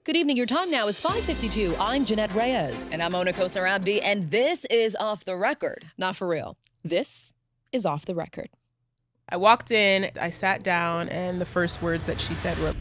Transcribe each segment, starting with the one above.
Good evening. Your time now is 5:52. I'm Jeanette Reyes. And I'm Ona Kosaramdi, and this is Off the Record. Not for real. This is Off the Record. I walked in, I sat down, and the first words that she said were,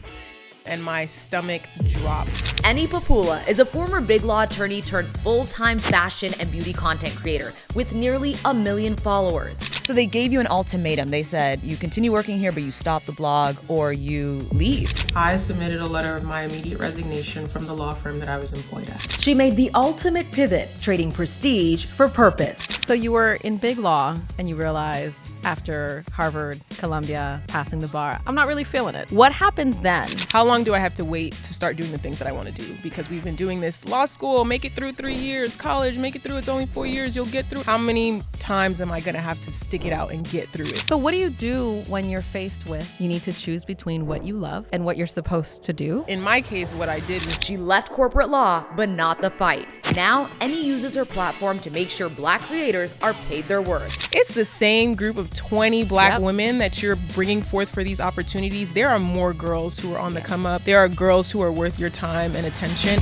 and my stomach dropped. Eni Popoola is a former big law attorney turned full-time fashion and beauty content creator with nearly 1 million followers. So they gave you an ultimatum. They said, you continue working here, but you stop the blog or you leave. I submitted a letter of my immediate resignation from the law firm that I was employed at. She made the ultimate pivot, trading prestige for purpose. So you were in big law and you realize after Harvard, Columbia, passing the bar, I'm not really feeling it. What happens then? How long do I have to wait to start doing the things that I want to do? Because we've been doing this law school, make it through 3 years, college, make it through, it's only 4 years, you'll get through. How many times am I going to have to stick it out and get through it? So what do you do when you're faced with, you need to choose between what you love and what you're supposed to do? In my case, what I did was She left corporate law, but not the fight. Now, Eni uses her platform to make sure Black creators are paid their worth. it's the same group of 20 Black women that you're bringing forth for these opportunities. There are more girls who are on the come up. There are girls who are worth your time and attention.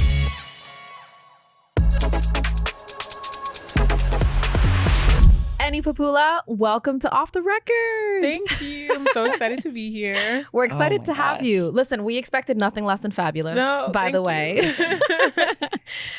Eni Popoola, welcome to Off the Record. Thank you. I'm so excited to be here. We're excited to have gosh. you. Listen, we expected nothing less than fabulous, by the way.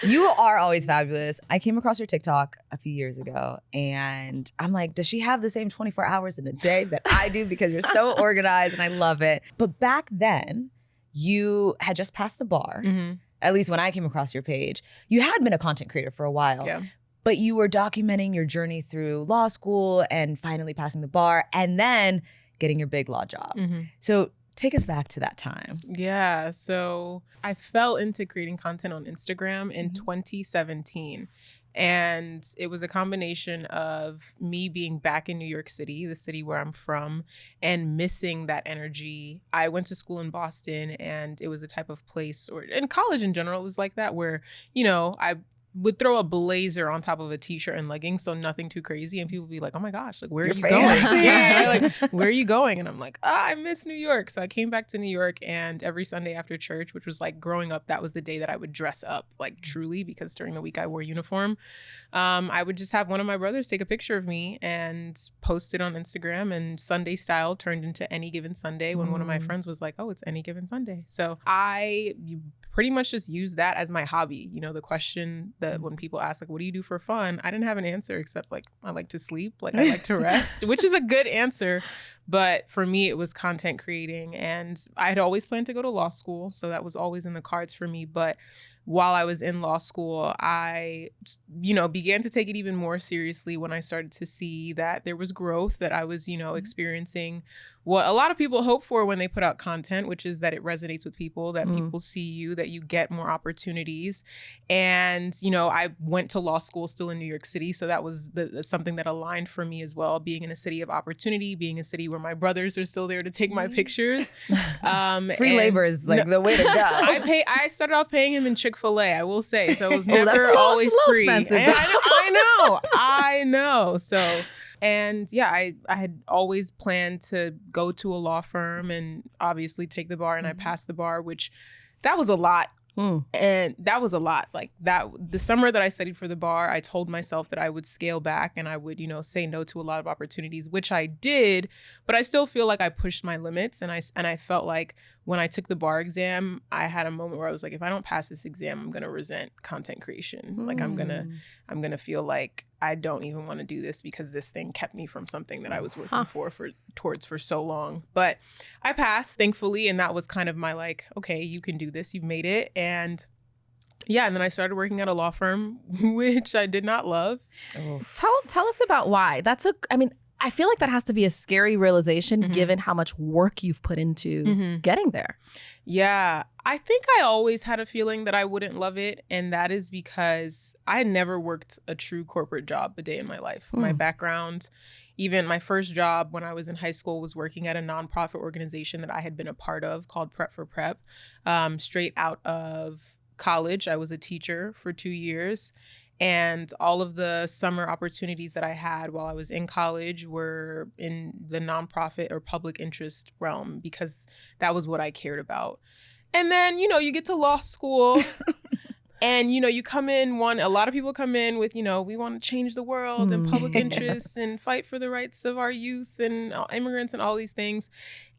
You are always fabulous. I came across your TikTok a few years ago and I'm like, does she have the same 24 hours in a day that I do? Because you're so organized and I love it. But back then, you had just passed the bar. Mm-hmm. At least when I came across your page. You had been a content creator for a while. Yeah. But you were documenting your journey through law school and finally passing the bar and then getting your big law job. Mm-hmm. So take us back to that time. Yeah, so I fell into creating content on Instagram in 2017. And it was a combination of me being back in New York City, the city where I'm from, and missing that energy. I went to school in Boston, and it was a type of place, and college in general is like that, where, you know, I would throw a blazer on top of a t-shirt and leggings, so nothing too crazy, and people would be like, oh my gosh, like, where are you going? Yeah, like, where are you going? And I'm like, I miss New York. So I came back to New York, and every Sunday after church, which was like growing up, that was the day that I would dress up, like truly, because during the week I wore uniform. I would just have one of my brothers take a picture of me and post it on Instagram, and Sunday style turned into Any Given Sunday when one of my friends was like, oh, it's Any Given Sunday. So I pretty much just used that as my hobby. You know, the question that when people ask, like, what do you do for fun? I didn't have an answer except like, I like to sleep, like I like to rest, which is a good answer. But for me, it was content creating, and I had always planned to go to law school. So that was always in the cards for me. But while I was in law school, I, you know, began to take it even more seriously when I started to see that there was growth, that I was, you know, experiencing what a lot of people hope for when they put out content, which is that it resonates with people, that people see you, that you get more opportunities. And, you know, I went to law school still in New York City. So that was something that aligned for me as well, being in a city of opportunity, being a city where my brothers are still there to take my pictures. Free labor is like the way to go. I started off paying him in Chick-fil-A, I will say. So it was never always free. I know. So, and yeah, I had always planned to go to a law firm and obviously take the bar, and I passed the bar, which that was a lot. And that was a lot. Like that, the summer that I studied for the bar, I told myself that I would scale back and I would, you know, say no to a lot of opportunities, which I did, but I still feel like I pushed my limits. And I felt like when I took the bar exam, I had a moment where I was like, if I don't pass this exam, I'm going to resent content creation. Like I'm going to feel like I don't even want to do this because this thing kept me from something that I was working towards for so long. But I passed, thankfully, and that was kind of my like, okay, you can do this, you've made it. And yeah, and then I started working at a law firm, which I did not love. Tell us about why. I feel like that has to be a scary realization given how much work you've put into getting there. Yeah, I think I always had a feeling that I wouldn't love it. And that is because I had never worked a true corporate job a day in my life. My background, even my first job when I was in high school, was working at a nonprofit organization that I had been a part of called Prep for Prep. Straight out of college, I was a teacher for 2 years. And all of the summer opportunities that I had while I was in college were in the nonprofit or public interest realm because that was what I cared about. And then, you get to law school and, you come in, a lot of people come in with, we want to change the world and public interest and fight for the rights of our youth and immigrants and all these things.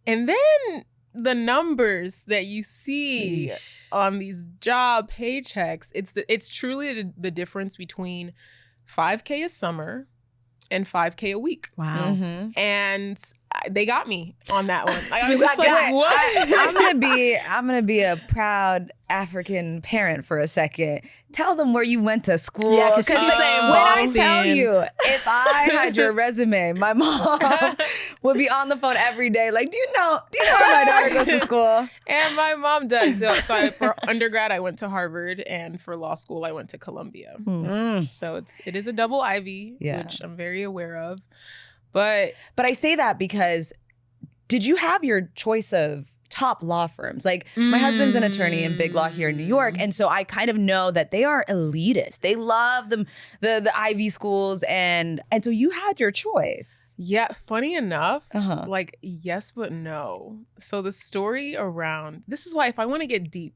And then the numbers that you see on these job paychecks, it's truly the difference between $5K a summer and $5K a week. Wow. And they got me on that one. I was You just got like, got. what? I'm gonna be a proud African parent for a second. Tell them where you went to school. Yeah, 'cause she's saying when I Boston. tell you, if I had your resume, my mom would be on the phone every day. Like, do you know where my daughter goes to school? And my mom does. So for undergrad, I went to Harvard, and for law school, I went to Columbia. So it is a double Ivy, which I'm very aware of. But I say that because did you have your choice of top law firms? Like my husband's an attorney in big law here in New York. And so I kind of know that they are elitist. They love the Ivy schools. And so you had your choice. yeah, funny enough, like yes, but no. So the story around, this is why if I want to get deep,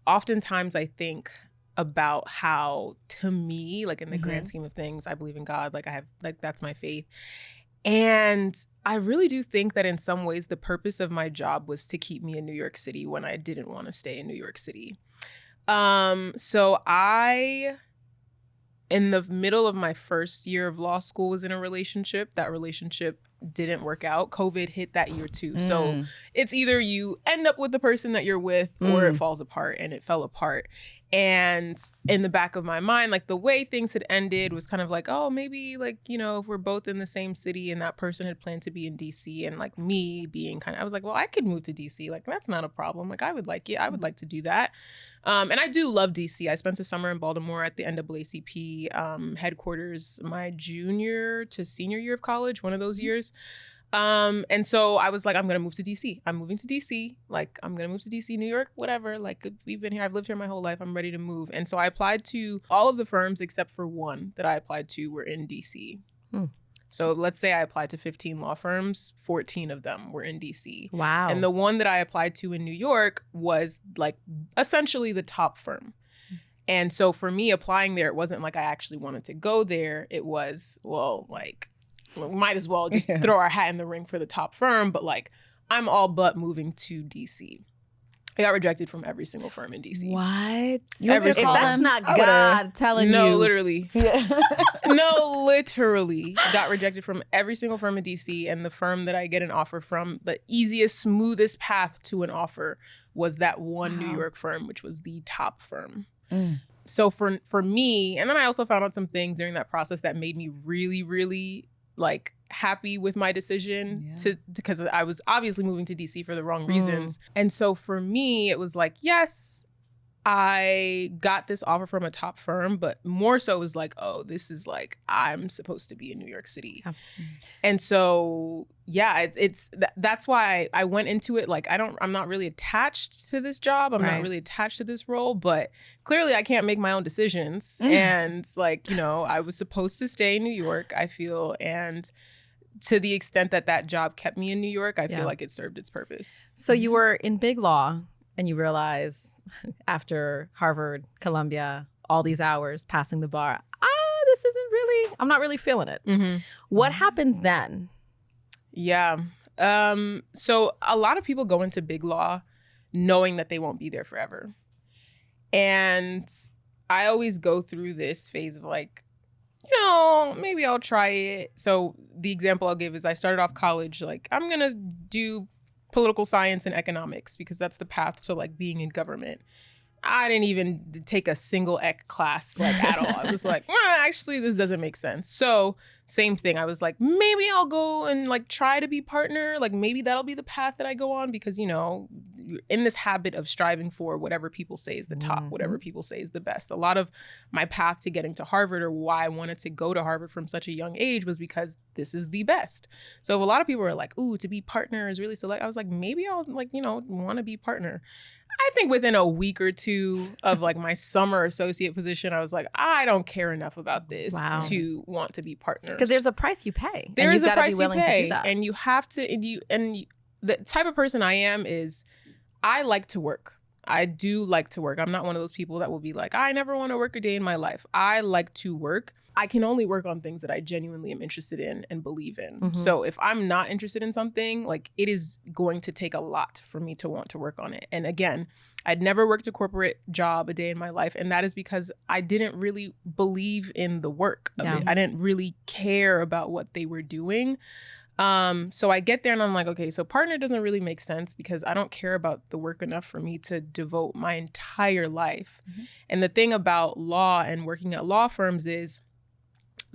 oftentimes I think about how, to me, like in the grand scheme of things, I believe in God, that's my faith. And I really do think that in some ways the purpose of my job was to keep me in New York City when I didn't want to stay in New York City. So I, in the middle of my first year of law school, was in a relationship. That relationship didn't work out. COVID hit that year too. So it's either you end up with the person that you're with or it falls apart, and it fell apart. And in the back of my mind, like the way things had ended was kind of like, oh, maybe like, if we're both in the same city and that person had planned to be in DC, and like me being I was like, well, I could move to DC. Like, that's not a problem. Like, I would like to do that. And I do love DC. I spent a summer in Baltimore at the NAACP headquarters my junior to senior year of college, one of those years. And so I was like, I'm going to move to DC. I'm moving to DC. Like, I'm going to move to DC, New York, whatever. Like, we've been here. I've lived here my whole life. I'm ready to move. And so I applied to all of the firms except for one that I applied to were in DC. So let's say I applied to 15 law firms, 14 of them were in DC. Wow. And the one that I applied to in New York was like essentially the top firm. And so for me applying there, it wasn't like I actually wanted to go there. It was, well, like, we might as well just throw our hat in the ring for the top firm, but like I'm all but moving to DC. I got rejected from every single firm in DC. What? If that's not God telling you. No, literally. No, literally. Got rejected from every single firm in DC, and the firm that I get an offer from, the easiest, smoothest path to an offer was that one New York firm, which was the top firm. So for me, and then I also found out some things during that process that made me really, really like happy with my decision because I was obviously moving to DC for the wrong reasons. And so for me, it was like, yes, I got this offer from a top firm, but more so was like, oh, this is like, I'm supposed to be in New York City. And so, yeah, that's why I went into it. Like, I'm not really attached to this job. I'm not really attached to this role, but clearly I can't make my own decisions. And like, I was supposed to stay in New York, I feel. And to the extent that job kept me in New York, I feel like it served its purpose. So you were in big law and you realize after Harvard, Columbia, all these hours passing the bar, this isn't really, I'm not really feeling it. What happens then? Yeah. So a lot of people go into big law knowing that they won't be there forever. And I always go through this phase of like, maybe I'll try it. So the example I'll give is I started off college, like I'm going to do political science and economics because that's the path to like being in government. I didn't even take a single ec class like at all. I was like, actually, this doesn't make sense. So same thing. I was like, maybe I'll go and like try to be partner. Like maybe that'll be the path that I go on because, you're in this habit of striving for whatever people say is the top, whatever people say is the best. A lot of my path to getting to Harvard or why I wanted to go to Harvard from such a young age was because this is the best. So if a lot of people were like, ooh, to be partner is really select. I was like, maybe I'll like, want to be partner. I think within a week or two of like my summer associate position, I was like, I don't care enough about this to want to be partners. Because there's a price you pay. There is a price you pay. to do that. And you have to, the type of person I am is I like to work. I do like to work. I'm not one of those people that will be like, I never want to work a day in my life. I like to work. I can only work on things that I genuinely am interested in and believe in. Mhm. So if I'm not interested in something, like it is going to take a lot for me to want to work on it. And again, I'd never worked a corporate job a day in my life. And that is because I didn't really believe in the work of Yeah. it. I didn't really care about what they were doing. So I get there and I'm like, okay, so partner doesn't really make sense because I don't care about the work enough for me to devote my entire life. And the thing about law and working at law firms is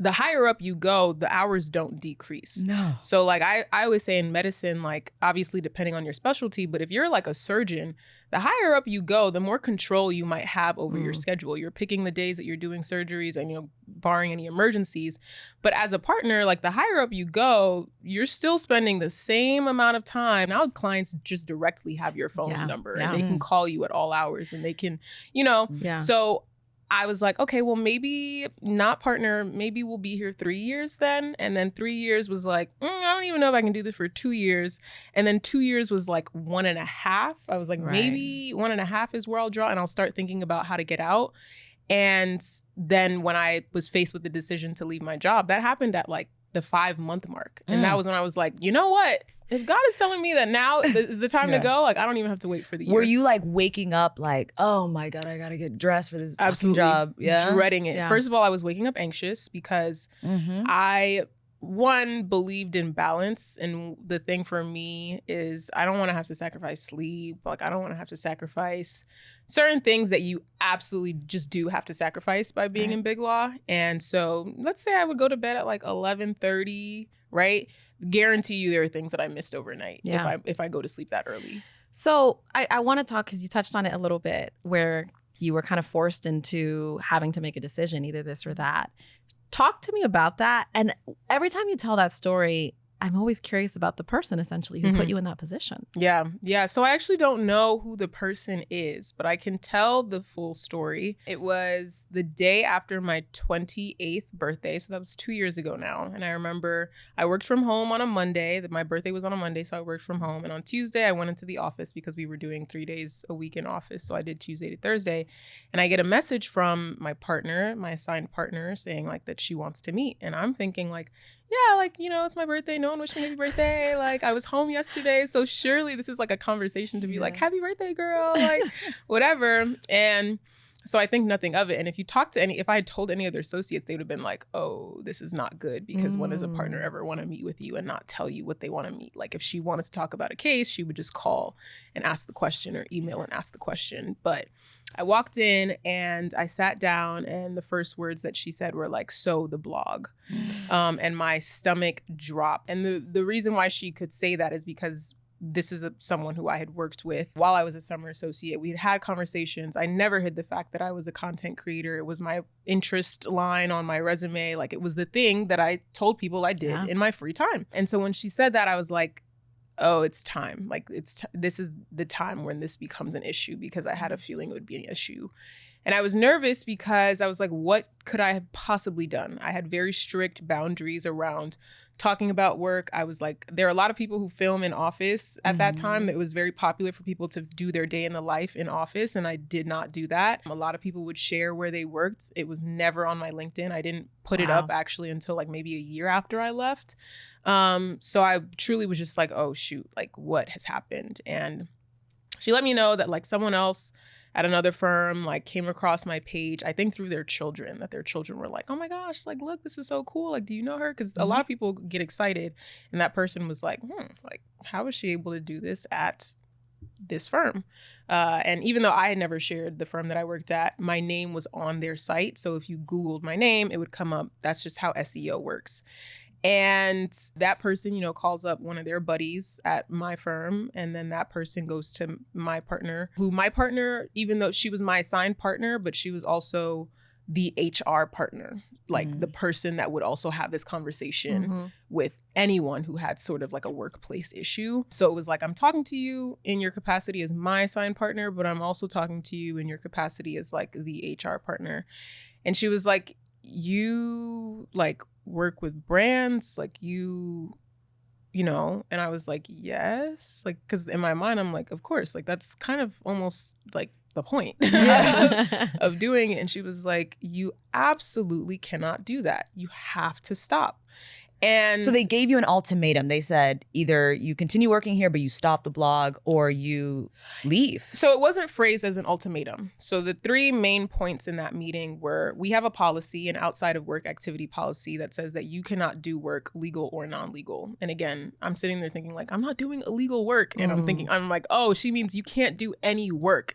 the higher up you go, the hours don't decrease. No. So like I always say in medicine, like obviously depending on your specialty, but if you're like a surgeon, the higher up you go, the more control you might have over your schedule. You're picking the days that you're doing surgeries and, you know, barring any emergencies. But as a partner, like the higher up you go, you're still spending the same amount of time. Now clients just directly have your phone number and they can call you at all hours and they can, you know, so I was like, okay, well, maybe not partner. Maybe we'll be here 3 years then. And then 3 years was like, I don't even know if I can do this for 2 years. And then 2 years was like 1.5. I was like, maybe 1.5 is where I'll draw and I'll start thinking about how to get out. And then when I was faced with the decision to leave my job, that happened at like the 5-month mark. And that was when I was like, you know what? If God is telling me that now is the time to go, like I don't even have to wait for the year. Were you like waking up like, oh my God, I gotta get dressed for this fucking job? Yeah. Dreading it. First of all, I was waking up anxious because I, one, believed in balance. And the thing for me is I don't want to have to sacrifice sleep. Like I don't want to have to sacrifice certain things that you absolutely just do have to sacrifice by being in big law. And so let's say I would go to bed at like 11:30, right? Guarantee you there are things that I missed overnight if I go to sleep that early. So I want to talk, because you touched on it a little bit, where you were kind of forced into having to make a decision, either this or that. Talk to me about that. And every time you tell that story, I'm always curious about the person essentially who put you in that position. Yeah. So I actually don't know who the person is, but I can tell the full story. It was the day after my 28th birthday. So that was 2 years ago now. And I remember I worked from home on a Monday. My birthday was on a Monday, so I worked from home. And on Tuesday, I went into the office because we were doing 3 days a week in office. So I did Tuesday to Thursday. And I get a message from my partner, my assigned partner, saying like that she wants to meet. And I'm thinking like, yeah, like, you know, it's my birthday. No one wished me happy birthday. Like, I was home yesterday. So surely this is like a conversation to be like, happy birthday, girl. Like, whatever. And so I think nothing of it. And if you talk to if I had told any other associates, they would have been like, oh, this is not good. Because when does a partner ever want to meet with you and not tell you what they want to meet? Like, if she wanted to talk about a case, she would just call and ask the question or email and ask the question. But I walked in and I sat down and the first words that she said were like, so the blog. And my stomach dropped. And the reason why she could say that is because this is someone who I had worked with while I was a summer associate. We had conversations. I never hid the fact that I was a content creator. It was my interest line on my resume. Like it was the thing that I told people I did in my free time. And so when she said that, I was like, oh, it's time. Like this is the time when this becomes an issue, because I had a feeling it would be an issue. And I was nervous because I was like, what could I have possibly done? I had very strict boundaries around talking about work. I was like, there are a lot of people who film in office at that time. It was very popular for people to do their day in the life in office, and I did not do that. A lot of people would share where they worked. It was never on my LinkedIn. I didn't put it up actually until like maybe a year after I left. So I truly was just like, oh shoot, like what has happened? And she let me know that like someone else at another firm like came across my page, I think through their children, that their children were like, oh my gosh, like, look, this is so cool. Like, do you know her? Because a lot of people get excited. And that person was like, like, how was she able to do this at this firm? And even though I had never shared the firm that I worked at, my name was on their site. So if you Googled my name, it would come up. That's just how SEO works. And that person, you know, calls up one of their buddies at my firm. And then that person goes to my partner, even though she was my assigned partner, but she was also the HR partner, like the person that would also have this conversation with anyone who had sort of like a workplace issue. So it was like, I'm talking to you in your capacity as my assigned partner, but I'm also talking to you in your capacity as like the HR partner. And she was like, you like work with brands, like you you know? And I was like, yes. Like, because in my mind, I'm like, of course. Like, that's kind of almost like the point of doing it. And she was like, you absolutely cannot do that. You have to stop. And so they gave you an ultimatum. They said either you continue working here, but you stop the blog, or you leave. So it wasn't phrased as an ultimatum. So the three main points in that meeting were, we have a policy, an outside of work activity policy that says that you cannot do work legal or non-legal. And again, I'm sitting there thinking like, I'm not doing illegal work. And I'm like, oh, she means you can't do any work.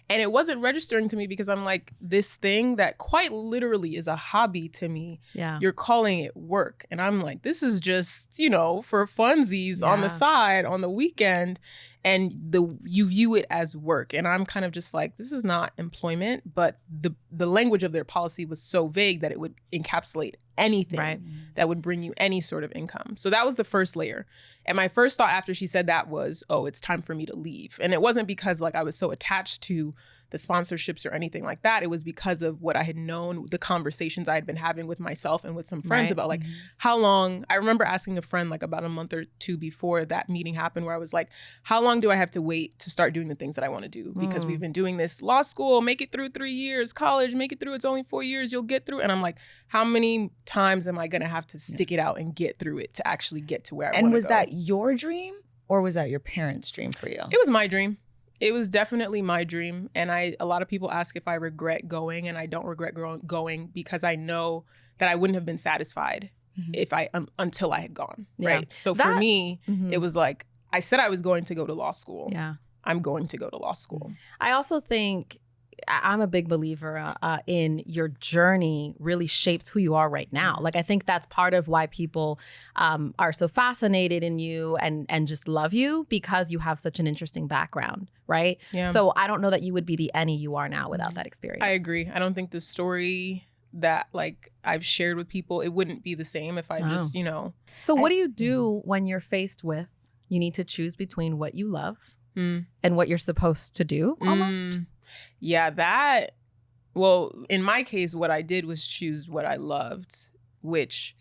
And it wasn't registering to me because I'm like, this thing that quite literally is a hobby to me, you're calling it work. And I'm like, this is just, you know, for funsies on the side on the weekend, and you view it as work. And I'm kind of just like, this is not employment, but the language of their policy was so vague that it would encapsulate anything that would bring you any sort of income. So that was the first layer. And my first thought after she said that was, oh, it's time for me to leave. And it wasn't because like I was so attached to the sponsorships or anything like that. It was because of what I had known, the conversations I had been having with myself and with some friends about like how long. I remember asking a friend like about a month or two before that meeting happened, where I was like, how long do I have to wait to start doing the things that I want to do? Because we've been doing this law school, make it through 3 years, college, make it through, it's only 4 years, you'll get through. And I'm like, how many times am I going to have to stick it out and get through it to actually get to where I want to go? And was that your dream, or was that your parents' dream for you? It was my dream. It was definitely my dream. And a lot of people ask if I regret going, and I don't regret going because I know that I wouldn't have been satisfied if until I had gone. Right. So for me, it was like, I said I was going to go to law school. Yeah. I'm going to go to law school. I also think I'm a big believer in your journey really shapes who you are right now. Like, I think that's part of why people are so fascinated in you and just love you, because you have such an interesting background, right? Yeah. So I don't know that you would be the Eni you are now without that experience. I agree. I don't think the story that like I've shared with people, it wouldn't be the same if I just, you know. So what do you do when you're faced with, you need to choose between what you love and what you're supposed to do almost? Yeah, well, in my case, what I did was choose what I loved, which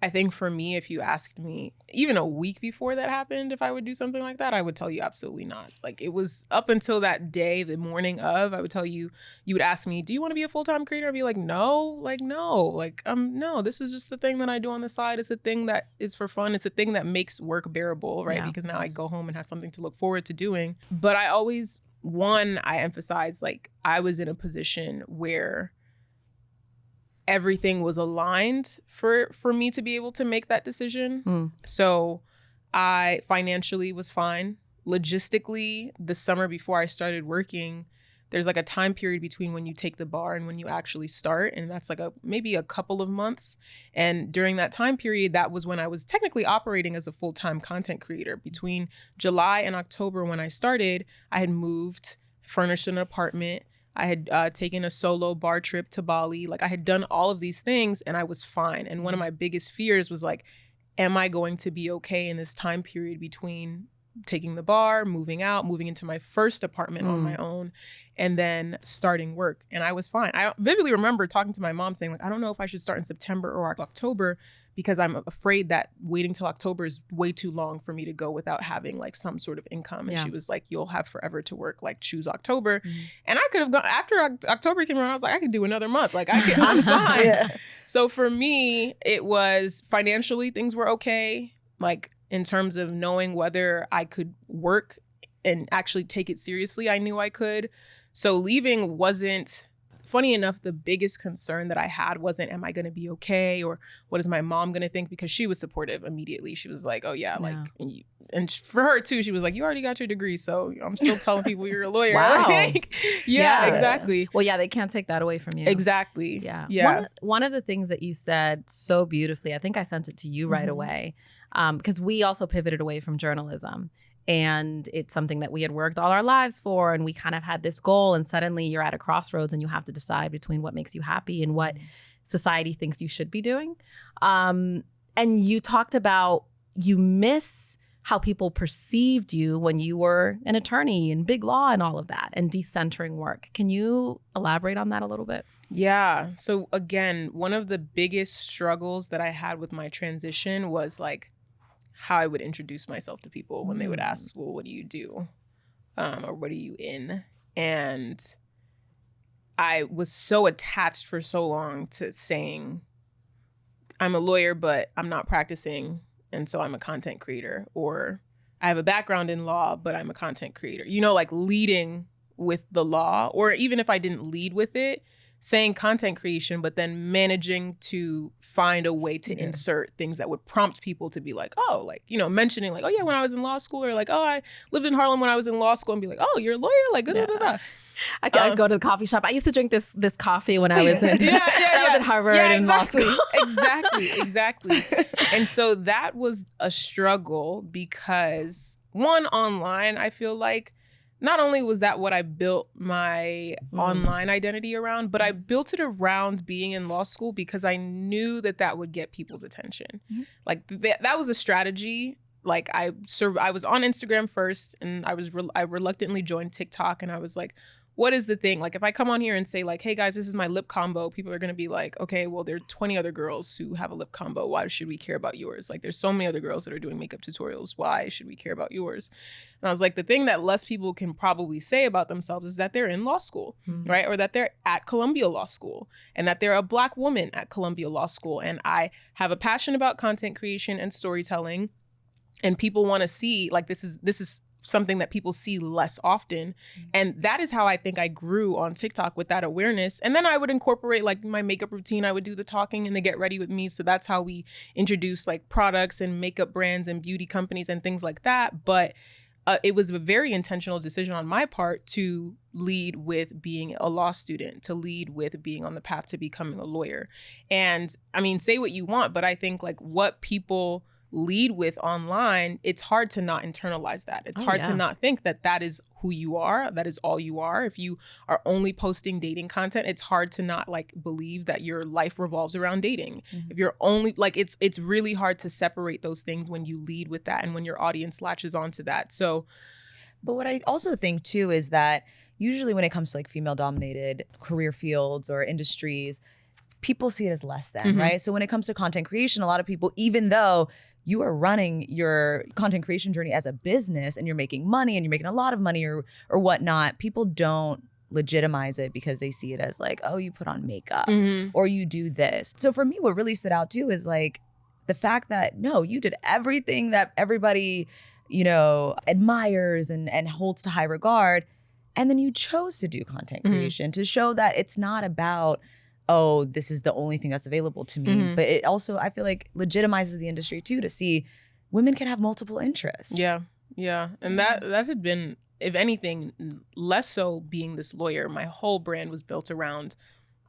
I think for me, if you asked me even a week before that happened, if I would do something like that, I would tell you absolutely not. Like, it was up until that day, the morning of, I would tell you, you would ask me, do you want to be a full-time creator? I'd be like, no, no, this is just the thing that I do on the side. It's a thing that is for fun. It's a thing that makes work bearable, right? Because now I go home and have something to look forward to doing. But I always, I emphasize, like, I was in a position where everything was aligned for me to be able to make that decision. So I financially was fine. Logistically, the summer before I started working, there's like a time period between when you take the bar and when you actually start. And that's like maybe a couple of months. And during that time period, that was when I was technically operating as a full-time content creator. Between July and October when I started, I had moved, furnished an apartment. I had taken a solo bar trip to Bali. Like, I had done all of these things and I was fine. And one of my biggest fears was like, am I going to be okay in this time period between taking the bar, moving out, moving into my first apartment on my own, and then starting work? And I was fine. I vividly remember talking to my mom saying, like, I don't know if I should start in September or October, because I'm afraid that waiting till October is way too long for me to go without having like some sort of income. And she was like, you'll have forever to work, like, choose October. And I could have gone after October came around. I was like, I could do another month. Like, I'm fine. So for me, it was financially, things were okay. Like, in terms of knowing whether I could work and actually take it seriously, I knew I could. So leaving wasn't, funny enough, the biggest concern that I had wasn't, am I going to be okay? Or what is my mom going to think? Because she was supportive immediately. She was like, oh yeah, like, and for her too, she was like, you already got your degree, so I'm still telling people you're a lawyer. Wow. Like, exactly. Well, yeah, they can't take that away from you. Exactly. Yeah. One of the things that you said so beautifully, I think I sent it to you right away, because we also pivoted away from journalism. And it's something that we had worked all our lives for, and we kind of had this goal, and suddenly you're at a crossroads and you have to decide between what makes you happy and what society thinks you should be doing. And you talked about, you miss how people perceived you when you were an attorney in big law and all of that, and decentering work. Can you elaborate on that a little bit? Yeah. So again, one of the biggest struggles that I had with my transition was like, how I would introduce myself to people when they would ask, well, what do you do? Or what are you in? And I was so attached for so long to saying, I'm a lawyer, but I'm not practicing, and so I'm a content creator. Or I have a background in law, but I'm a content creator. You know, like leading with the law, or even if I didn't lead with it, saying content creation, but then managing to find a way to insert things that would prompt people to be like, oh, like, you know, mentioning like, oh yeah, when I was in law school, or like, oh, I lived in Harlem when I was in law school, and be like, oh, you're a lawyer? Like, da-da-da-da. I go to the coffee shop. I used to drink this coffee when I was in, I was at Harvard in law school. Exactly. And so that was a struggle because one, online, I feel like not only was that what I built my online identity around, but I built it around being in law school because I knew that that would get people's attention. Like that was a strategy. Like I was on Instagram first, and I reluctantly joined TikTok, and I was like, what is the thing? Like if I come on here and say like, hey guys, this is my lip combo, people are going to be like, okay, well, there are 20 other girls who have a lip combo. Why should we care about yours? Like there's so many other girls that are doing makeup tutorials. Why should we care about yours? And I was like, the thing that less people can probably say about themselves is that they're in law school, right? Or that they're at Columbia Law School, and that they're a Black woman at Columbia Law School. And I have a passion about content creation and storytelling, and people want to see like this is something that people see less often. And that is how I think I grew on TikTok, with that awareness. And then I would incorporate like my makeup routine. I would do the talking and the get ready with me. So that's how we introduced like products and makeup brands and beauty companies and things like that. But it was a very intentional decision on my part to lead with being a law student, to lead with being on the path to becoming a lawyer. And I mean, say what you want, but I think like what people lead with online, it's hard to not internalize that. It's hard to not think that that is who you are, that is all you are. If you are only posting dating content, it's hard to not like believe that your life revolves around dating. If you're only like, it's really hard to separate those things when you lead with that and when your audience latches onto that. So, but what I also think too is that usually when it comes to like female dominated career fields or industries, people see it as less than, right? So when it comes to content creation, a lot of people, even though you are running your content creation journey as a business and you're making money and you're making a lot of money or whatnot, people don't legitimize it because they see it as like, oh, you put on makeup or you do this. So for me, what really stood out too is like the fact that no, you did everything that everybody, you know, admires and holds to high regard. And then you chose to do content creation to show that it's not about, oh, this is the only thing that's available to me. But it also, I feel like, legitimizes the industry too, to see women can have multiple interests. Yeah. And that had been, if anything, less so being this lawyer. My whole brand was built around,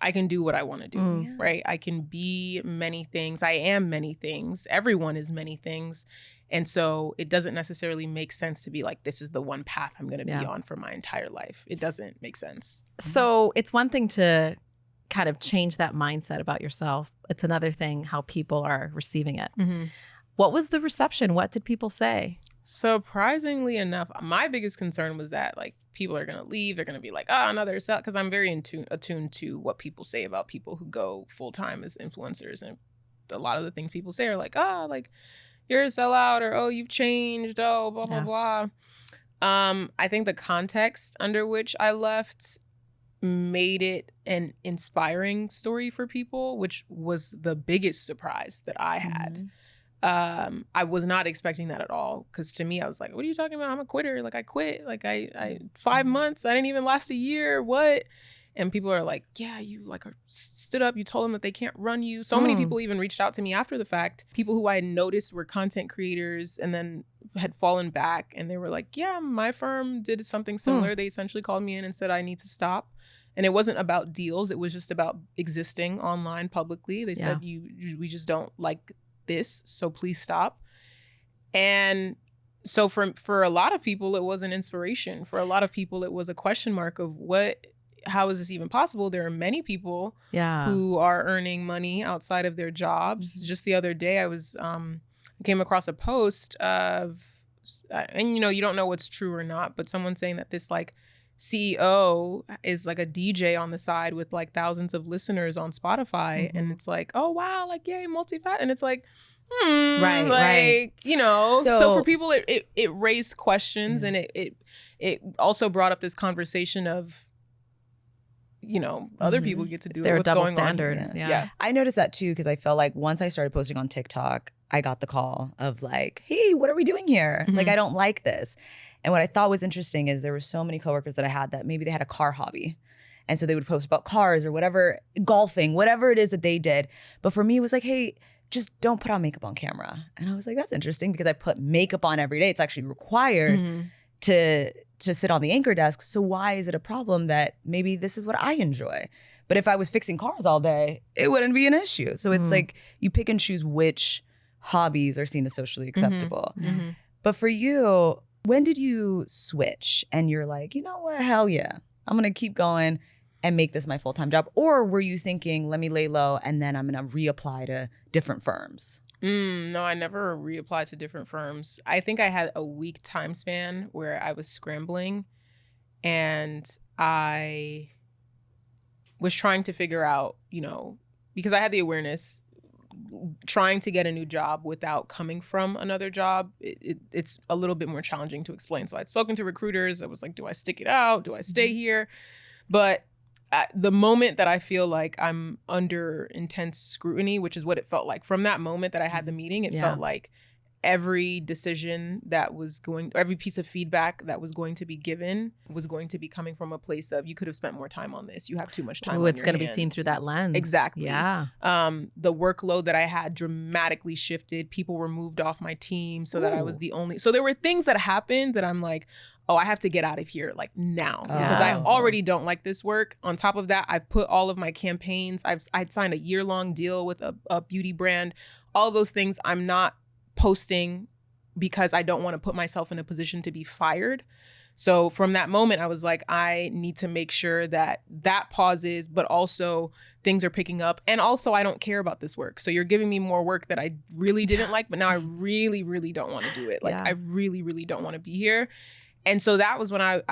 I can do what I want to do, right? I can be many things. I am many things. Everyone is many things. And so it doesn't necessarily make sense to be like, this is the one path I'm going to be on for my entire life. It doesn't make sense. So it's one thing to kind of change that mindset about yourself. It's another thing how people are receiving it. What was the reception? What did people say? Surprisingly enough, my biggest concern was that like people are going to leave. They're going to be like, oh, another sell, because I'm very attuned to what people say about people who go full time as influencers. And a lot of the things people say are like, oh, like you're a sellout, or oh, you've changed, oh, blah, blah, blah. I think the context under which I left made it an inspiring story for people, which was the biggest surprise that I had. I was not expecting that at all, because to me, I was like, what are you talking about? I'm a quitter. Like I quit. Like I 5 months. I didn't even last a year. What? And people are like, yeah, you like stood up. You told them that they can't run you. So many people even reached out to me after the fact. People who I had noticed were content creators and then had fallen back. And they were like, yeah, my firm did something similar. They essentially called me in and said, I need to stop. And it wasn't about deals. It was just about existing online publicly. They said, we just don't like this, so please stop. And so for a lot of people, it was an inspiration. For a lot of people, it was a question mark of how is this even possible? There are many people who are earning money outside of their jobs. Just the other day, I came across a post of, and you know, you don't know what's true or not, but someone saying that this like CEO is like a DJ on the side with like thousands of listeners on Spotify. And it's like, oh wow, like yay, multi-fat. And it's like, Right, like, right. you know. So So- for people, it raised questions, and it also brought up this conversation of, you know, other people get to do Is there it. a What's double going standard? on here? Yeah. I noticed that too, because I felt like once I started posting on TikTok, I got the call of like, hey, what are we doing here? Like, I don't like this. And what I thought was interesting is there were so many coworkers that I had that maybe they had a car hobby. And so they would post about cars or whatever, golfing, whatever it is that they did. But for me, it was like, hey, just don't put on makeup on camera. And I was like, that's interesting because I put makeup on every day. It's actually required to sit on the anchor desk. So why is it a problem that maybe this is what I enjoy? But if I was fixing cars all day, it wouldn't be an issue. So it's like you pick and choose which hobbies are seen as socially acceptable. But for you, when did you switch and you're like, you know what, hell yeah, I'm gonna keep going and make this my full-time job? Or were you thinking, let me lay low and then I'm gonna reapply to different firms? No, I never reapplied to different firms. I think I had a week time span where I was scrambling, and I was trying to figure out, you know, because I had the awareness, trying to get a new job without coming from another job, it's a little bit more challenging to explain. So I'd spoken to recruiters. I was like, do I stick it out? Do I stay here? But at the moment that I feel like I'm under intense scrutiny, which is what it felt like from that moment that I had the meeting, it felt like every decision that was going, every piece of feedback that was going to be given was going to be coming from a place of, you could have spent more time on this. You have too much time on your It's going to be hands. seen through that lens. Exactly. Yeah. The workload that I had dramatically shifted. People were moved off my team so that I was the only. So there were things that happened that I'm like, oh, I have to get out of here like now because I already don't like this work. On top of that, I've put all of my campaigns. I'd signed a year-long deal with a beauty brand. All of those things I'm not posting because I don't want to put myself in a position to be fired. So from that moment, I was like, I need to make sure that that pauses, but also things are picking up. And also, I don't care about this work. So you're giving me more work that I really didn't like, but now I really, really don't want to do it. Like, I really, really don't want to be here. And so that was when I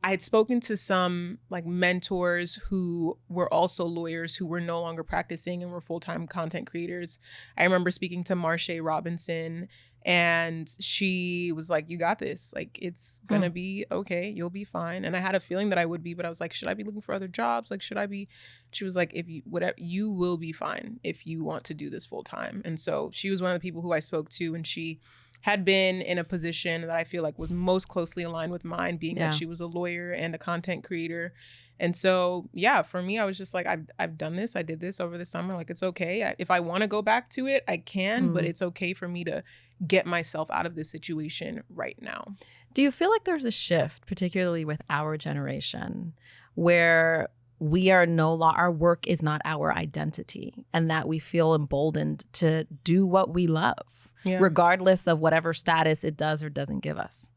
had spoken to some like mentors who were also lawyers who were no longer practicing and were full-time content creators. I remember speaking to Marsha Robinson, and she was like, you got this. Like, it's going to be okay. You'll be fine. And I had a feeling that I would be, but I was like, should I be looking for other jobs? Like, should I be? She was like, if you, whatever, you will be fine if you want to do this full time. And so she was one of the people who I spoke to, and she had been in a position that I feel like was most closely aligned with mine, being that she was a lawyer and a content creator. And so, yeah, for me, I was just like, I've done this. I did this over the summer. Like, it's okay. If I want to go back to it, I can, but it's okay for me to get myself out of this situation right now. Do you feel like there's a shift, particularly with our generation, where we are our work is not our identity, and that we feel emboldened to do what we love, regardless of whatever status it does or doesn't give us?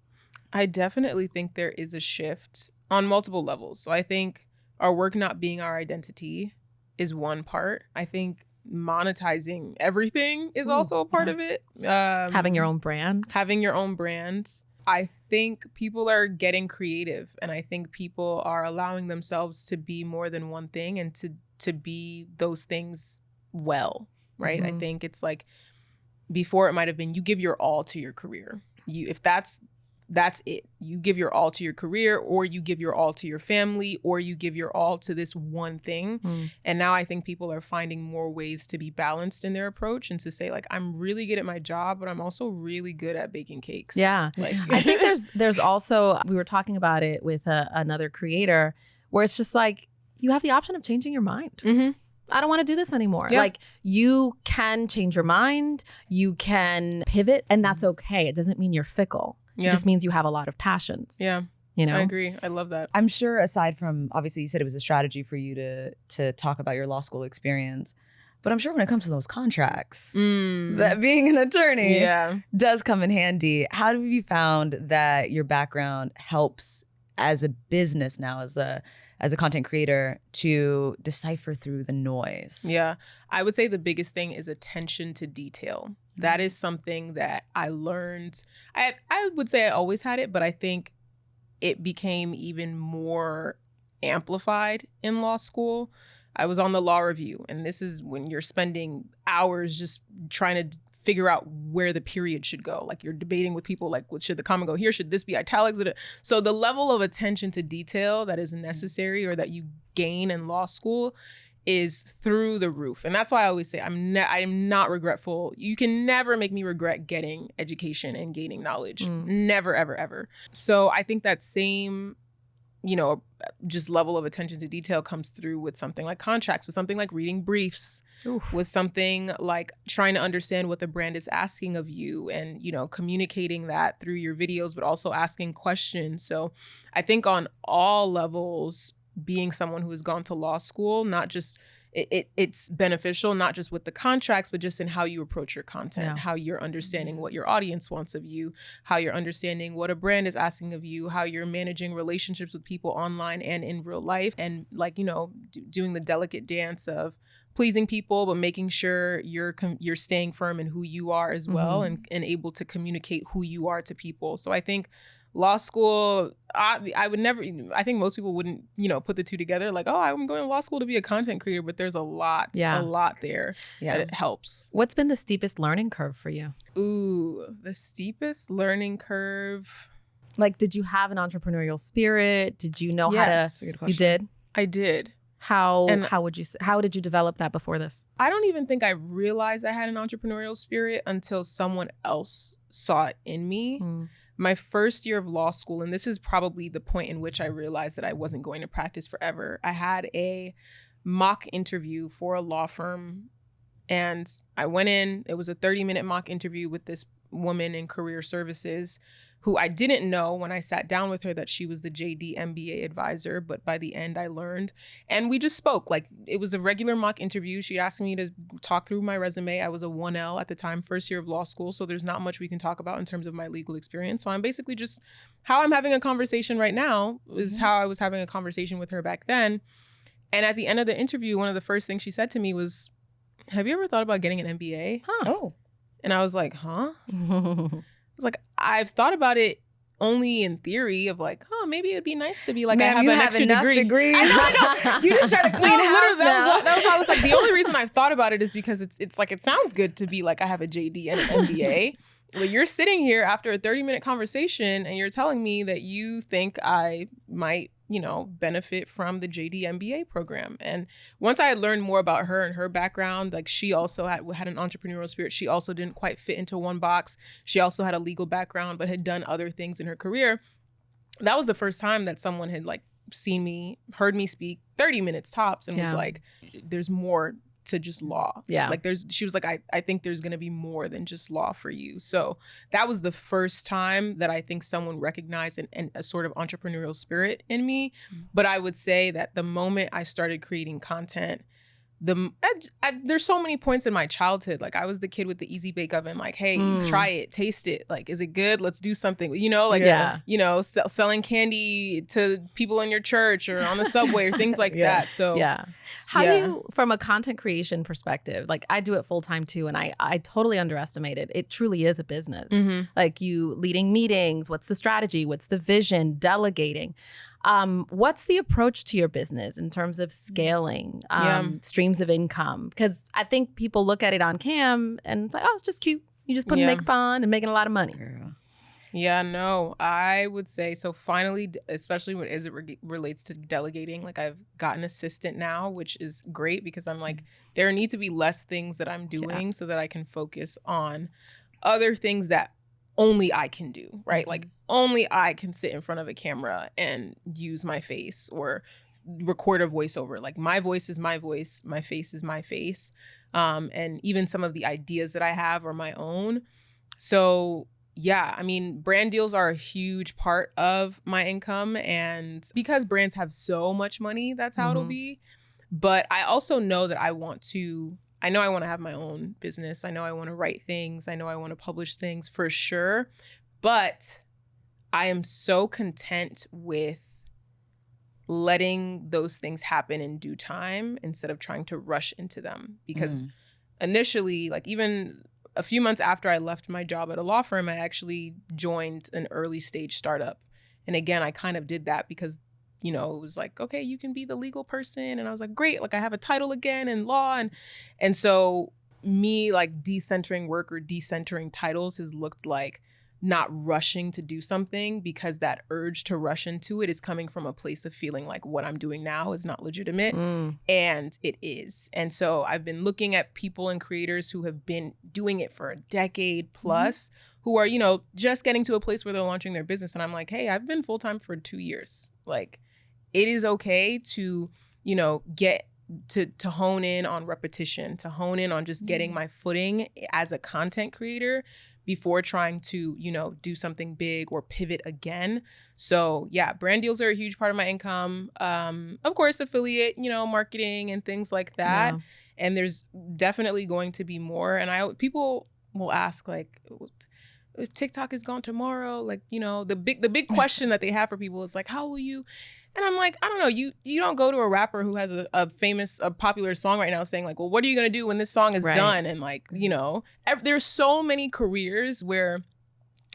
I definitely think there is a shift on multiple levels. So I think our work not being our identity is one part. I think monetizing everything is also a part of it. Having your own brand. Having your own brand. I think people are getting creative, and I think people are allowing themselves to be more than one thing and to be those things well, right? I think it's like, before it might have been you give your all to your career. If that's it. You give your all to your career, or you give your all to your family, or you give your all to this one thing. And now I think people are finding more ways to be balanced in their approach and to say, like, I'm really good at my job, but I'm also really good at baking cakes. Yeah. Like, I think there's also, we were talking about it with another creator, where it's just like, you have the option of changing your mind. I don't want to do this anymore. Yeah. Like, you can change your mind, you can pivot, and that's okay. It doesn't mean you're fickle. It just means you have a lot of passions. Yeah. You know? I agree. I love that. I'm sure, aside from, obviously you said it was a strategy for you to talk about your law school experience, but I'm sure when it comes to those contracts, that being an attorney does come in handy. How have you found that your background helps as a business now, as a content creator, to decipher through the noise? Yeah. I would say the biggest thing is attention to detail. That is something that I learned. I would say I always had it, but I think it became even more amplified in law school. I was on the law review, and this is when you're spending hours just trying to figure out where the period should go. Like you're debating with people like, should the comma go here? Should this be italics? So the level of attention to detail that is necessary or that you gain in law school is through the roof. And that's why I always say I'm not regretful. You can never make me regret getting education and gaining knowledge. Never, ever, ever. So I think that same, just level of attention to detail comes through with something like contracts, with something like reading briefs, with something like trying to understand what the brand is asking of you and, communicating that through your videos, but also asking questions. So I think on all levels, being someone who has gone to law school, not just it's beneficial, not just with the contracts, but just in how you approach your content, how you're understanding what your audience wants of you, how you're understanding what a brand is asking of you, how you're managing relationships with people online and in real life, and doing the delicate dance of pleasing people, but making sure you're staying firm in who you are as well, and able to communicate who you are to people. So I think law school, I would never, I think most people wouldn't, put the two together like, oh, I'm going to law school to be a content creator, but there's a lot there that it helps. What's been the steepest learning curve for you? Ooh, the steepest learning curve. Like, did you have an entrepreneurial spirit? Did you know how to? That's a good question. You did? I did. How did you develop that before this? I don't even think I realized I had an entrepreneurial spirit until someone else saw it in me. My first year of law school, and this is probably the point in which I realized that I wasn't going to practice forever. I had a mock interview for a law firm, and I went in. It was a 30-minute mock interview with this woman in career services who I didn't know when I sat down with her that she was the JD MBA advisor, but by the end I learned. And we just spoke. Like, it was a regular mock interview. She asked me to talk through my resume. I was a 1L at the time, first year of law school, so there's not much we can talk about in terms of my legal experience. So I'm basically just, how I'm having a conversation right now is how I was having a conversation with her back then. And at the end of the interview, one of the first things she said to me was, have you ever thought about getting an MBA? Oh. And I was like, huh? It's like, I've thought about it only in theory of like, oh, maybe it'd be nice to be like, Ma'am, I have you an have extra enough degree. degrees. I know. You just try to clean house now. That was why I was like, the only reason I've thought about it is because it's like, it sounds good to be like, I have a JD and an MBA. Well, you're sitting here after a 30-minute conversation and you're telling me that you think I might, benefit from the JD MBA program. And once I had learned more about her and her background, like she also had an entrepreneurial spirit. She also didn't quite fit into one box. She also had a legal background, but had done other things in her career. That was the first time that someone had like seen me, heard me speak 30 minutes tops and was like, there's more to just law. Yeah. Like she was like, I think there's going to be more than just law for you. So that was the first time that I think someone recognized a sort of entrepreneurial spirit in me. But I would say that the moment I started creating content, there's so many points in my childhood. Like I was the kid with the easy bake oven. Like, hey, try it, taste it. Like, is it good? Let's do something. Selling candy to people in your church or on the subway or things like that. So how do you, from a content creation perspective, like I do it full time too, and I totally underestimate it. It truly is a business. Like you leading meetings. What's the strategy? What's the vision? Delegating. What's the approach to your business in terms of scaling, streams of income? Because I think people look at it on cam and it's like, oh, it's just cute. You just put makeup on and making a lot of money. Yeah, no, I would say so. Finally, especially as it relates to delegating, like I've got an assistant now, which is great because I'm like, there need to be less things that I'm doing so that I can focus on other things that only I can do, right? Like only I can sit in front of a camera and use my face or record a voiceover. Like my voice is my voice, my face is my face. And even some of the ideas that I have are my own. So yeah, I mean, brand deals are a huge part of my income. And because brands have so much money, that's how it'll be. But I also know that I want to have my own business. I know I want to write things. I know I want to publish things for sure. But I am so content with letting those things happen in due time instead of trying to rush into them. Because initially, like even a few months after I left my job at a law firm, I actually joined an early stage startup. And again, I kind of did that because, it was like, okay, you can be the legal person. And I was like, great, like I have a title again in law. And so me like decentering work or decentering titles has looked like not rushing to do something, because that urge to rush into it is coming from a place of feeling like what I'm doing now is not legitimate. And it is. And so I've been looking at people and creators who have been doing it for a decade plus, who are, you know, just getting to a place where they're launching their business. And I'm like, hey, I've been full-time for 2 years. Like, it is okay to, you know, get to hone in on repetition, to hone in on just getting my footing as a content creator before trying to, you know, do something big or pivot again. So yeah, brand deals are a huge part of my income. Of course, affiliate, you know, marketing and things like that. Yeah. And there's definitely going to be more. And people will ask, like, if TikTok is gone tomorrow, like, you know, the big question that they have for people is like, how will you? And I'm like, I don't know. You don't go to a rapper who has a popular song right now saying like, well, what are you gonna do when this song is done? And like, you know, there's so many careers where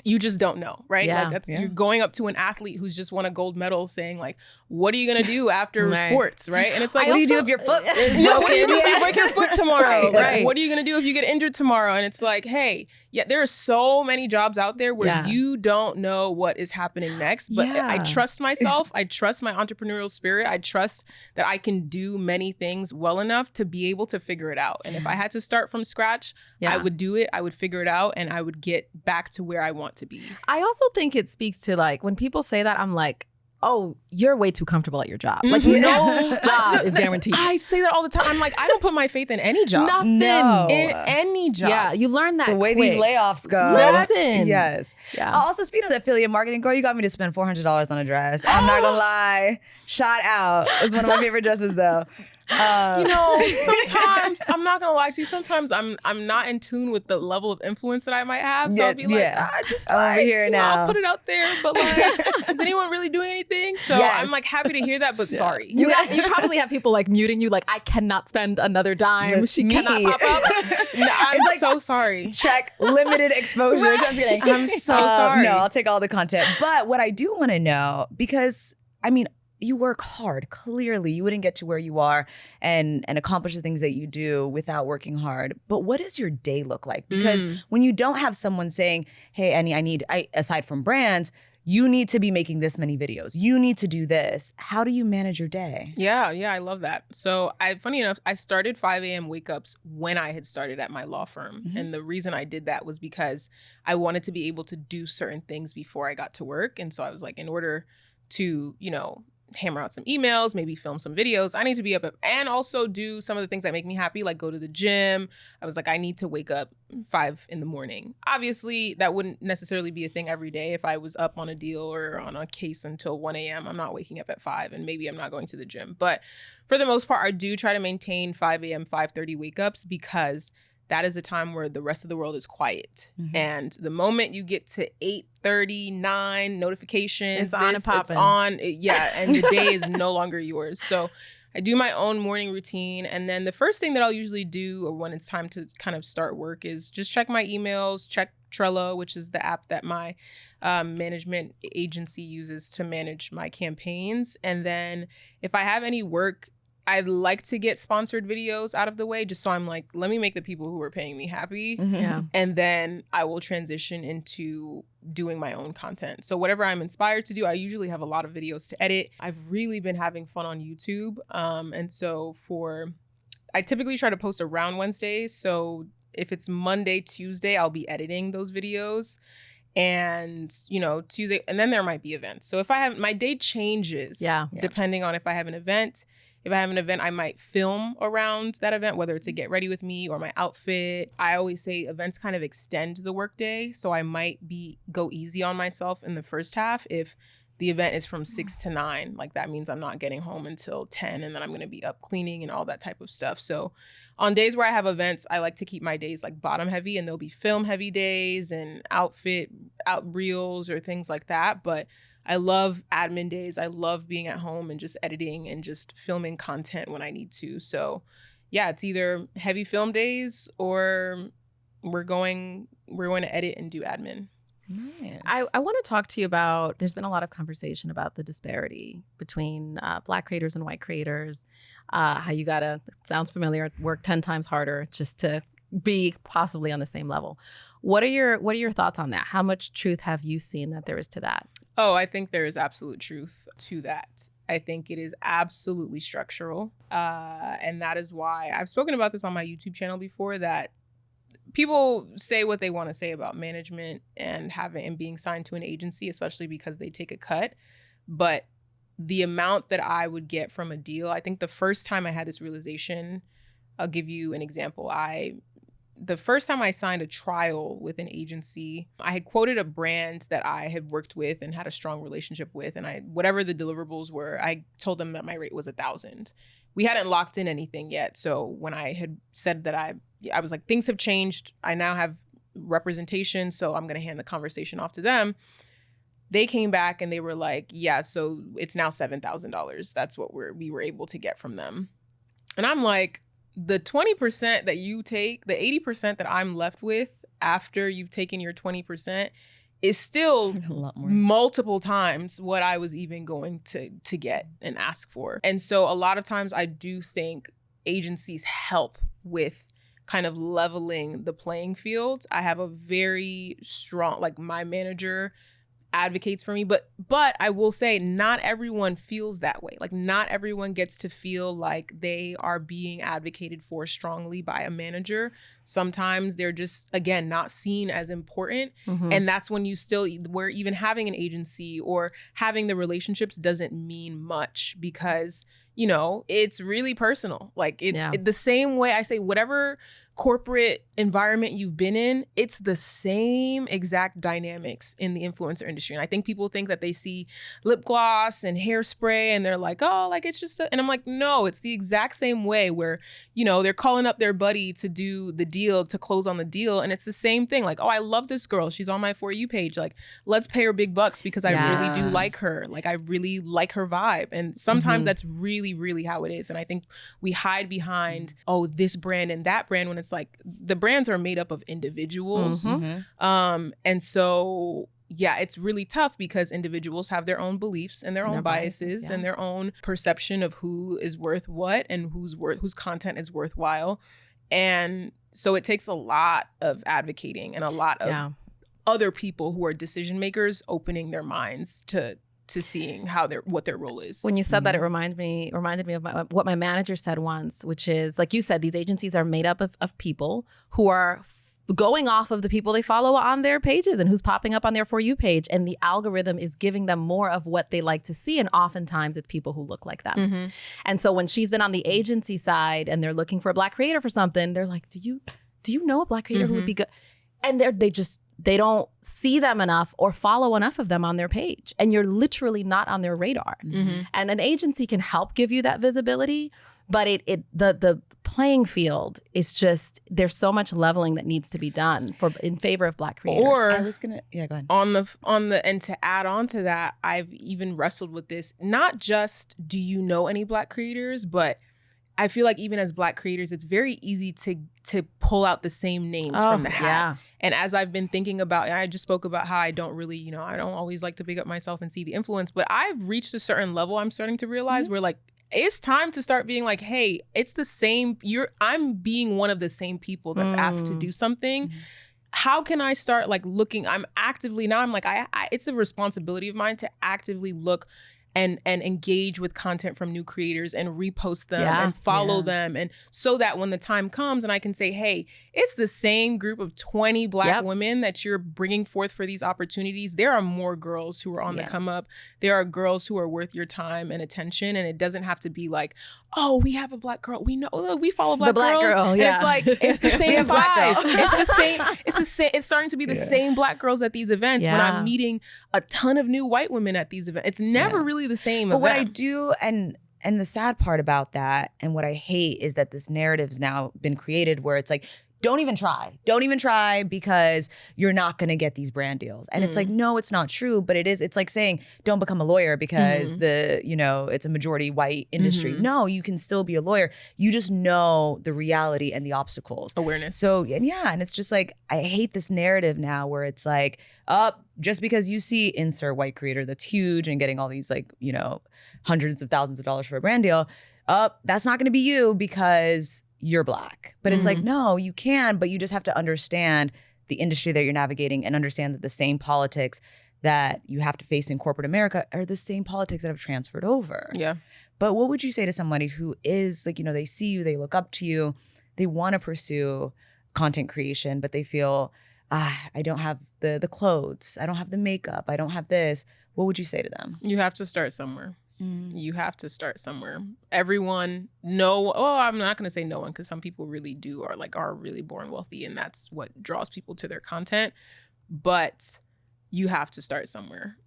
you just don't know, right? Yeah. Like that's you're going up to an athlete who's just won a gold medal saying like, what are you gonna do after sports, right? And it's like, what do you do if your foot is you know, what do you broken? do if you break your foot tomorrow? Right, Like, right. what are you gonna do if you get injured tomorrow? And it's like, hey, yeah, there are so many jobs out there where you don't know what is happening next. But I trust myself. I trust my entrepreneurial spirit. I trust that I can do many things well enough to be able to figure it out. And if I had to start from scratch, I would do it. I would figure it out, and I would get back to where I want to be. I also think it speaks to like when people say that, I'm like, oh, you're way too comfortable at your job. Like no job is guaranteed. I say that all the time. I'm like, I don't put my faith in any job. Nothing. No. In any job. Yeah, you learn that The way quick. these layoffs go. Listen. Yes. Yeah. Also, speaking of affiliate marketing, girl, you got me to spend $400 on a dress. I'm not gonna lie. Shot out. It's one of my favorite dresses though. You know, sometimes I'm not gonna lie to you. Sometimes I'm not in tune with the level of influence that I might have. So I'll be like, just I'm like, over here you know, now. I'll put it out there. But like, is anyone really doing anything? So I'm like happy to hear that, but sorry. You probably have people like muting you, like, I cannot spend another dime. She cannot pop up. No, I'm like, so sorry. Check limited exposure. I'm just kidding. I'm so sorry. No, I'll take all the content. But what I do want to know, because I mean, you work hard. Clearly, you wouldn't get to where you are and accomplish the things that you do without working hard. But what does your day look like? Because when you don't have someone saying, "Hey, Eni, aside from brands, you need to be making this many videos. You need to do this." How do you manage your day? Yeah, I love that. So funny enough, I started 5 a.m. wake ups when I had started at my law firm. And the reason I did that was because I wanted to be able to do certain things before I got to work. And so I was like, in order to, you know, hammer out some emails, maybe film some videos, I need to be up and also do some of the things that make me happy, like go to the gym. I was like, I need to wake up 5 in the morning. Obviously, that wouldn't necessarily be a thing every day. If I was up on a deal or on a case until 1 a.m., I'm not waking up at 5, and maybe I'm not going to the gym. But for the most part, I do try to maintain 5 a.m., 5:30 wake ups, because that is a time where the rest of the world is quiet. And the moment you get to 8:39 notifications, it's on and popping. It's on, and the day is no longer yours. So I do my own morning routine. And then the first thing that I'll usually do, or when it's time to kind of start work, is just check my emails, check Trello, which is the app that my management agency uses to manage my campaigns. And then if I have any work, I'd like to get sponsored videos out of the way, just so I'm like, let me make the people who are paying me happy. Yeah. And then I will transition into doing my own content. So whatever I'm inspired to do, I usually have a lot of videos to edit. I've really been having fun on YouTube. And so I typically try to post around Wednesdays. So if it's Monday, Tuesday, I'll be editing those videos. And, you know, Tuesday, and then there might be events. So if I have, my day changes depending on if I have an event. If I have an event, I might film around that event, whether it's a get ready with me or my outfit. I always say events kind of extend the workday. So I might go easy on myself in the first half. If the event is from 6 to 9, like that means I'm not getting home until 10, and then I'm going to be up cleaning and all that type of stuff. So on days where I have events, I like to keep my days like bottom heavy, and there'll be film heavy days and out reels or things like that. But I love admin days. I love being at home and just editing and just filming content when I need to. So yeah, it's either heavy film days or we're going to edit and do admin. Nice. I want to talk to you about, there's been a lot of conversation about the disparity between Black creators and white creators, how you gotta, it sounds familiar, work 10 times harder just to be possibly on the same level. What are your thoughts on that? How much truth have you seen that there is to that? Oh, I think there is absolute truth to that. I think it is absolutely structural. And that is why I've spoken about this on my YouTube channel before, that people say what they want to say about management and being signed to an agency, especially because they take a cut. But the amount that I would get from a deal, I think the first time I had this realization, I'll give you an example. The first time I signed a trial with an agency, I had quoted a brand that I had worked with and had a strong relationship with. And whatever the deliverables were, I told them that my rate was $1,000. We hadn't locked in anything yet. So when I had said that I was like, things have changed. I now have representation. So I'm going to hand the conversation off to them. They came back and they were like, yeah, so it's now $7,000. That's what we were able to get from them. And I'm like, the 20% that you take, the 80% that I'm left with after you've taken your 20% is still A lot more. multiple times what I was even going to get and ask for. And so a lot of times I do think agencies help with kind of leveling the playing field. I have a very strong, like my manager advocates for me, but I will say not everyone feels that way. Like not everyone gets to feel like they are being advocated for strongly by a manager. Sometimes they're just, again, not seen as important. And that's when where even having an agency or having the relationships doesn't mean much, because it's really personal. Like it's the same way I say, whatever corporate environment you've been in, it's the same exact dynamics in the influencer industry. And I think people think that they see lip gloss and hairspray and they're like, oh, like it's just, and I'm like, no, it's the exact same way where, they're calling up their buddy to do the deal, to close on the deal. And it's the same thing. Like, oh, I love this girl. She's on my For You page. Like, let's pay her big bucks because I really do like her. Like, I really like her vibe. And sometimes that's really, really how it is. And I think we hide behind, oh, this brand and that brand, when it's like the brands are made up of individuals. And so, yeah, it's really tough because individuals have their own beliefs and their own biases and their own perception of who is worth what and whose content is worthwhile. And so it takes a lot of advocating and a lot of other people who are decision makers opening their minds to seeing what their role is. When you said that, it reminded me of what my manager said once, which is, like you said, these agencies are made up of people who are going off of the people they follow on their pages and who's popping up on their For You page. And the algorithm is giving them more of what they like to see. And oftentimes it's people who look like them. And so when she's been on the agency side and they're looking for a Black creator for something, they're like, do you know a Black creator who would be good? And they don't see them enough or follow enough of them on their page. And you're literally not on their radar. And an agency can help give you that visibility, but the playing field is just, there's so much leveling that needs to be done in favor of Black creators. Or I was gonna, go ahead. On the and to add on to that, I've even wrestled with this. Not just do you know any Black creators, but I feel like even as Black creators, it's very easy to pull out the same names from the hat. And as I've been thinking about, and I just spoke about how I don't really, I don't always like to big up myself and see the influence, but I've reached a certain level I'm starting to realize where like, it's time to start being like, hey, it's the same, I'm being one of the same people that's asked to do something. How can I start like looking, I'm like, it's a responsibility of mine to actively look and engage with content from new creators and repost them and follow them. And so that when the time comes and I can say, hey, it's the same group of 20 Black women that you're bringing forth for these opportunities. There are more girls who are on the come up. There are girls who are worth your time and attention. And it doesn't have to be like, oh, we have a Black girl. We know, look, we follow Black girls. Girl, and it's like, it's the same vibe. It's the same. It's starting to be the same Black girls at these events when I'm meeting a ton of new white women at these events. It's never really the same. But what I do, and the sad part about that, and what I hate, is that this narrative's now been created where it's like, don't even try because you're not going to get these brand deals. And it's like, no, it's not true, but it is. It's like saying, don't become a lawyer because it's a majority white industry. No, you can still be a lawyer. You just know the reality and the obstacles. Awareness. So, and it's just like, I hate this narrative now where it's like, just because you see insert white creator that's huge and getting all these hundreds of thousands of dollars for a brand deal, that's not going to be you because you're Black. But it's like, Mm-hmm. no, you can, but you just have to understand the industry that you're navigating and understand that the same politics that you have to face in corporate America are the same politics that have transferred over. Yeah. But what would you say to somebody who is like, they see you, they look up to you, they want to pursue content creation, but they feel, I don't have the clothes, I don't have the makeup, I don't have this. What would you say to them? You have to start somewhere. You have to start somewhere. Everyone, I'm not going to say no one, because some people really are really born wealthy, and that's what draws people to their content. But you have to start somewhere.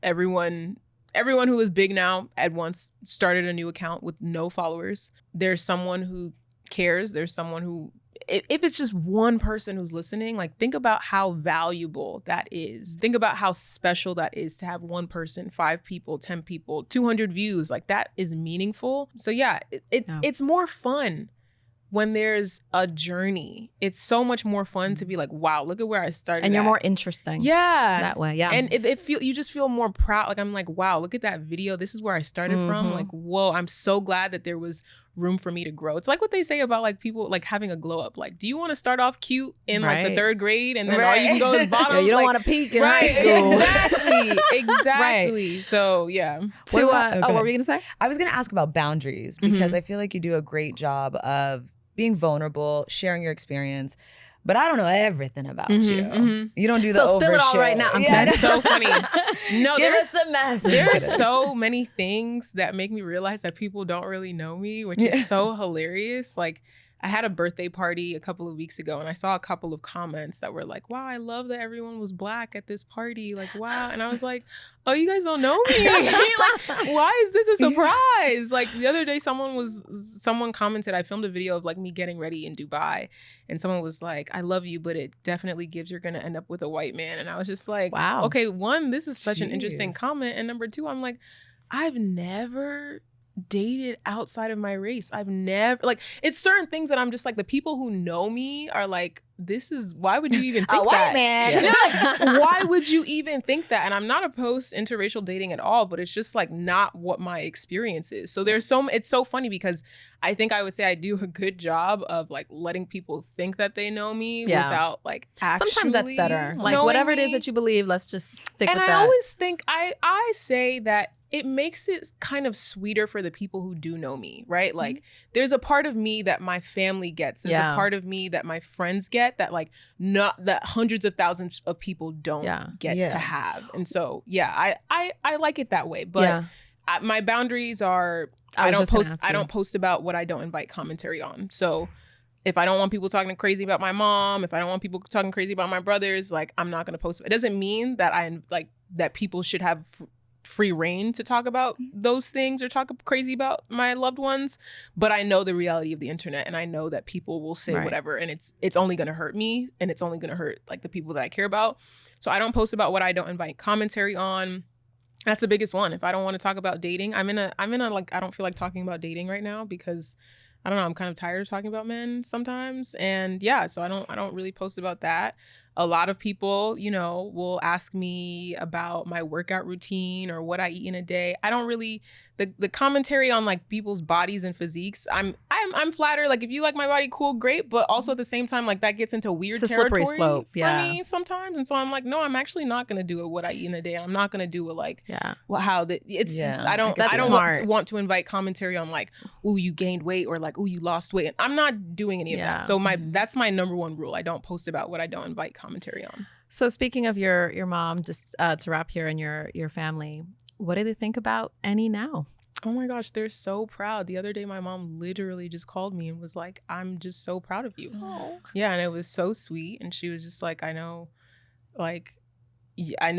Everyone who is big now at once started a new account with no followers. There's someone who cares. There's someone who, if it's just one person who's listening, like, think about how valuable that is. Think about how special that is to have one person, 5 people, 10 people, 200 views. Like, that is meaningful. So yeah, it's more fun when there's a journey. It's so much more fun to be like, wow, look at where I started. And you're more interesting. Yeah. That way. Yeah. And you just feel more proud. Like, I'm like, wow, look at that video. This is where I started from. Like, whoa, I'm so glad that there was room for me to grow. It's like what they say about like people like having a glow up. Like, do you want to start off cute in like the 3rd grade and then all you can go is bottom? Yeah, you don't like, want to peak in high school. Exactly. So yeah. What were we going to say? I was going to ask about boundaries, because I feel like you do a great job of being vulnerable, sharing your experience. But I don't know everything about you. You don't do the So spill it all overshare. right now. I'm That's so funny. No, Give us the message. there are so many things that make me realize that people don't really know me, which is so hilarious. Like, I had a birthday party a couple of weeks ago, and I saw a couple of comments that were like, wow, I love that everyone was Black at this party. Like, wow. And I was like, oh, you guys don't know me? Like, why is this a surprise? Like, the other day, someone commented, I filmed a video of like me getting ready in Dubai, and someone was like, I love you, but it definitely gives you're going to end up with a white man. And I was just like, Wow. Okay, one, this is such an interesting comment. And number 2, I'm like, I've never dated outside of my race. I've never, like, it's certain things that I'm just like, the people who know me are like, why would you even think A white that? man. Yeah. Why would you even think that? And I'm not opposed to interracial dating at all, but it's just like not what my experience is. So it's so funny, because I think I would say I do a good job of like letting people think that they know me without like actually Sometimes that's better. Like, knowing whatever it is me. that you believe, let's just stick And with I that. always think, I say that it makes it kind of sweeter for the people who do know me, right? Like, there's a part of me that my family gets. There's a part of me that my friends get that like not that hundreds of thousands of people don't get to have. And so, I like it that way. But my boundaries are, I don't post about what I don't invite commentary on. So if I don't want people talking crazy about my mom, if I don't want people talking crazy about my brothers, like, I'm not going to post. It doesn't mean that that people should have free reign to talk about those things or talk crazy about my loved ones, but I know the reality of the internet, and I know that people will say whatever, and it's only going to hurt me, and it's only going to hurt like the people that I care about. So I don't post about what I don't invite commentary on. That's the biggest one. If I don't want to talk about dating, I'm in a like, I don't feel like talking about dating right now, because I don't know, I'm kind of tired of talking about men sometimes. And so I don't really post about that. A lot of people, will ask me about my workout routine or what I eat in a day. I don't really, the commentary on like people's bodies and physiques, I'm flattered. Like, if you like my body, cool, great. But also at the same time, like, that gets into weird It's a slippery territory slope, for me sometimes. And so I'm like, no, I'm actually not going to do it what I eat in a day. I'm not going to do it like, it's just, I don't want to invite commentary on like, ooh, you gained weight, or like, ooh, you lost weight. And I'm not doing any of that. So that's my number one rule. I don't post about what I don't invite commentary on. So speaking of your mom, just to wrap here, and your family, what do they think about Eni now? Oh my gosh, they're so proud. The other day, my mom literally just called me and was like, I'm just so proud of you. Oh. Yeah, and it was so sweet. And she was just like, I know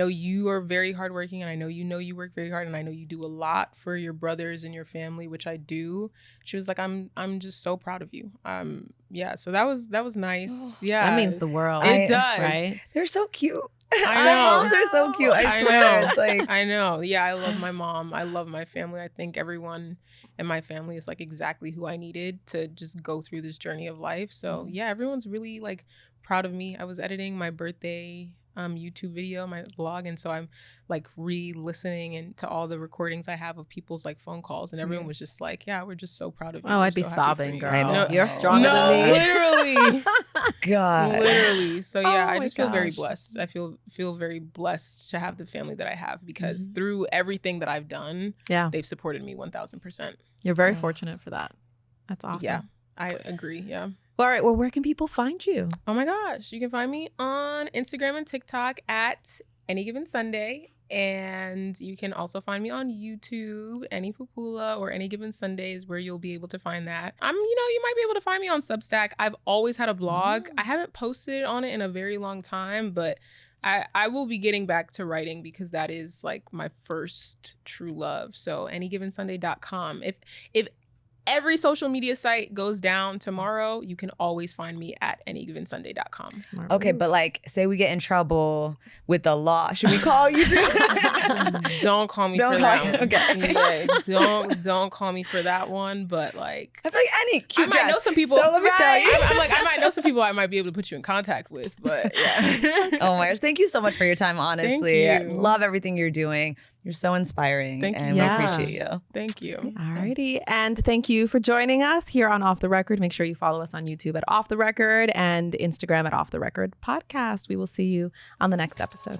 you are very hardworking, and I know you work very hard, and I know you do a lot for your brothers and your family, which I do. She was like, I'm just so proud of you. So that was nice. Yeah. That means the world. It does. Right? They're so cute. I know. Moms are so cute. I swear. It's like, I know. Yeah, I love my mom. I love my family. I think everyone in my family is like exactly who I needed to just go through this journey of life. So yeah, everyone's really like proud of me. I was editing my birthday YouTube video, my blog, and so I'm like re-listening and to all the recordings I have of people's like phone calls, and everyone was just like, "Yeah, we're just so proud of you." Oh, We're I'd be so happy sobbing, for you." girl. I know. You're stronger No, than me. literally. God. Literally. So yeah, Oh I my just feel very gosh. blessed. I feel very blessed to have the family that I have because through everything that I've done, Yeah. they've supported me 1000%. You're very fortunate for that. That's awesome. Yeah, I agree. Yeah. All right. Well, where can people find you? Oh my gosh, you can find me on Instagram and TikTok at Any Given Sunday. And you can also find me on YouTube, Eni Popoola, or Any Given Sundays, where you'll be able to find that. You might be able to find me on Substack. I've always had a blog. I haven't posted on it in a very long time, but I will be getting back to writing because that is like my first true love. So anygivensunday.com. If every social media site goes down tomorrow, you can always find me at anygivensunday.com. Smart Okay, move. but like, say we get in trouble with the law. Should we call you too? Don't call me Don't for call that you. one. Okay. Yeah, don't call me for that one. But like, I feel like any cute I might dress. know some people. So let me tell you. I'm like, I might know some people I might be able to put you in contact with. But yeah. Oh my gosh, thank you so much for your time, honestly. Thank you. Love everything you're doing. You're so inspiring. Thank you and so we much. appreciate you. Thank you. Alrighty. And thank you for joining us here on Off the Record. Make sure you follow us on YouTube at Off the Record and Instagram at Off the Record Podcast. We will see you on the next episode.